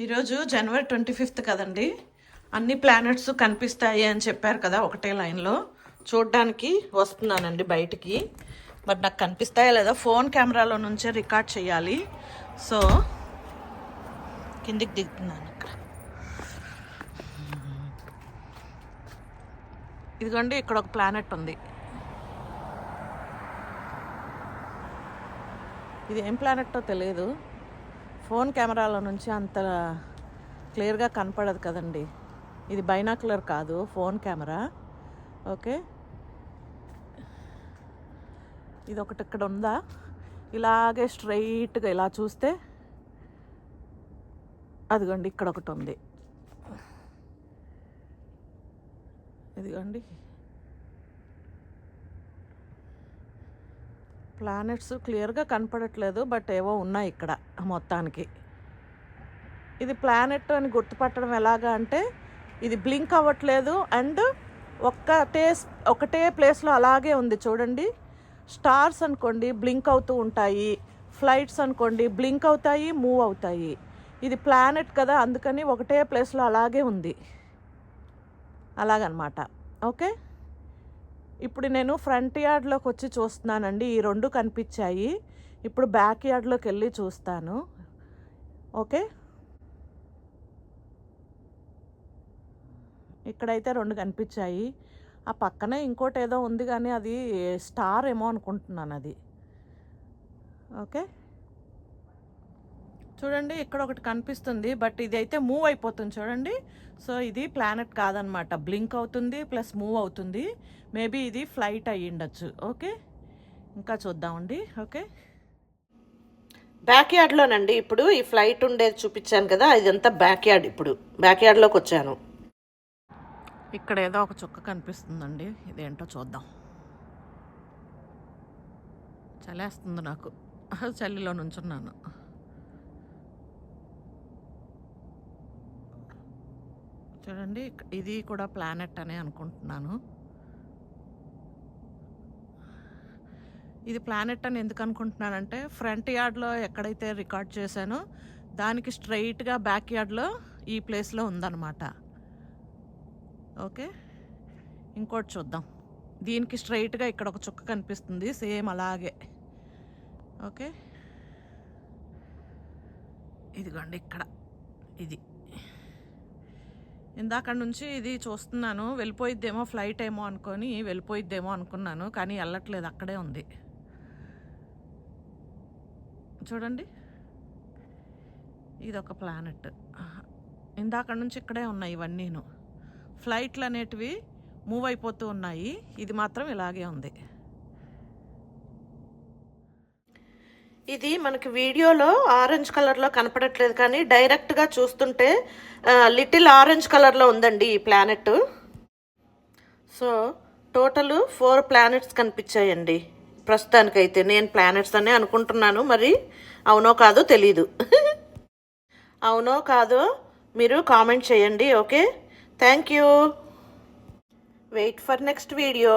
ఈరోజు జనవరి 25 కదండి. అన్ని ప్లానెట్స్ కనిపిస్తాయి అని చెప్పారు కదా ఒకటే లైన్లో. చూడ్డానికి వస్తున్నానండి బయటికి. మరి నాకు కనిపిస్తాయా లేదా ఫోన్ కెమెరాలో నుంచే రికార్డ్ చేయాలి. సో కిందికి దిగుతున్నాను. ఇక్కడ ఇదిగోండి, ఇక్కడ ఒక ప్లానెట్ ఉంది. ఇది ఏం ప్లానెట్టో తెలియదు. ఫోన్ కెమెరాలో నుంచి అంత క్లియర్గా కనపడదు కదండి. ఇది బైనాక్యులర్ కాదు, ఫోన్ కెమెరా. ఓకే, ఇది ఒకటి ఇక్కడ ఉందా. ఇలాగే స్ట్రైట్గా ఇలా చూస్తే అదిగోండి ఇక్కడ ఒకటి ఉంది. ఇదిగోండి ప్లానెట్స్ క్లియర్గా కనపడట్లేదు, బట్ ఏవో ఉన్నాయి ఇక్కడ మొత్తానికి. ఇది ప్లానెట్ అని గుర్తుపట్టడం ఎలాగా అంటే, ఇది బ్లింక్ అవ్వట్లేదు అండ్ ఒకటే ప్లేస్లో అలాగే ఉంది. చూడండి, స్టార్స్ అనుకోండి బ్లింక్ అవుతూ ఉంటాయి, ఫ్లైట్స్ అనుకోండి బ్లింక్ అవుతాయి, మూవ్ అవుతాయి. ఇది ప్లానెట్ కదా, అందుకని ఒకటే ప్లేస్లో అలాగే ఉంది, అలాగనమాట. ఓకే, ఇప్పుడు నేను ఫ్రంట్ యార్డ్లోకి వచ్చి చూస్తున్నానండి. ఈ రెండు కనిపించాయి. ఇప్పుడు బ్యాక్ యార్డ్లోకి వెళ్ళి చూస్తాను. ఓకే, ఇక్కడైతే రెండు కనిపించాయి. ఆ పక్కనే ఇంకోటి ఏదో ఉంది, కానీ అది స్టార్ ఏమో అనుకుంటున్నాను అది. ఓకే, చూడండి ఇక్కడ ఒకటి కనిపిస్తుంది, బట్ ఇది అయితే మూవ్ అయిపోతుంది చూడండి. సో ఇది ప్లానెట్ కాదనమాట, బ్లింక్ అవుతుంది ప్లస్ మూవ్ అవుతుంది. మేబీ ఇది ఫ్లైట్ అయ్యి ఉండొచ్చు. ఓకే, ఇంకా చూద్దామండి. ఓకే, బ్యాక్ యార్డ్లోనండి. ఇప్పుడు ఈ ఫ్లైట్ ఉండేది చూపించాను కదా, ఇదంతా బ్యాక్ యార్డ్. ఇప్పుడు బ్యాక్ యార్డ్లోకి వచ్చాను. ఇక్కడ ఏదో ఒక చుక్క కనిపిస్తుందండి, ఇదేంటో చూద్దాం. చలేస్తుంది నాకు, చలిలో నుంచున్నాను. చూడండి, ఇది కూడా ప్లానెట్ అనే అనుకుంటున్నాను. ఇది ప్లానెట్ అని ఎందుకు అనుకుంటున్నానంటే, ఫ్రంట్ యార్డ్లో ఎక్కడైతే రికార్డ్ చేశానో దానికి స్ట్రైట్గా బ్యాక్ యార్డ్లో ఈ ప్లేస్లో ఉందన్నమాట. ఓకే, ఇంకోటి చూద్దాం. దీనికి స్ట్రైట్గా ఇక్కడ ఒక చుక్క కనిపిస్తుంది, సేమ్ అలాగే. ఓకే, ఇదిగోండి ఇక్కడ ఇది. ఇందాక నుంచి ఇది చూస్తున్నాను, వెళ్ళిపోయిద్దేమో ఫ్లైట్ ఏమో అనుకొని వెళ్ళిపోయిద్దేమో అనుకున్నాను, కానీ వెళ్ళట్లేదు, అక్కడే ఉంది. చూడండి, ఇది ఒక ప్లానెట్. ఇందాక నుంచి ఇక్కడే ఉన్నాయి ఇవన్నీను. ఫ్లైట్లు అనేటివి మూవ్ అయిపోతూ ఉన్నాయి, ఇది మాత్రం ఇలాగే ఉంది. ఇది మనకి వీడియోలో ఆరెంజ్ కలర్లో కనపడట్లేదు, కానీ డైరెక్ట్గా చూస్తుంటే లిటిల్ ఆరెంజ్ కలర్లో ఉందండి ఈ ప్లానెట్. సో టోటల్ 4 ప్లానెట్స్ కనిపించాయండి ప్రస్తుతానికైతే. నేను ప్లానెట్స్ అనే అనుకుంటున్నాను, మరి అవునో కాదో తెలీదు. అవునో కాదో మీరు కామెంట్ చేయండి. Okay, thank you. Wait for next video.